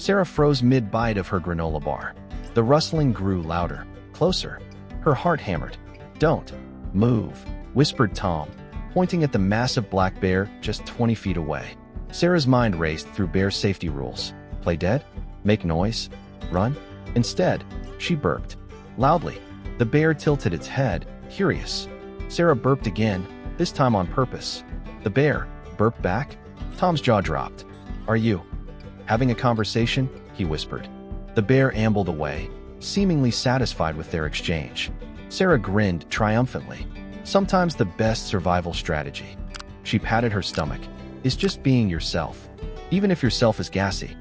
Sarah froze mid-bite of her granola bar. The rustling grew louder, closer. Her heart hammered. "Don't move," whispered Tom, pointing at the massive black bear just 20 feet away. Sarah's mind raced through bear safety rules. Play dead? Make noise? Run? Instead, she burped. Loudly. The bear tilted its head, curious. Sarah burped again, this time on purpose. The bear burped back. Tom's jaw dropped. "Are you having a conversation?" he whispered. The bear ambled away, seemingly satisfied with their exchange. Sarah grinned triumphantly. Sometimes the best survival strategy. She patted her stomach, is just being yourself. Even if yourself is gassy.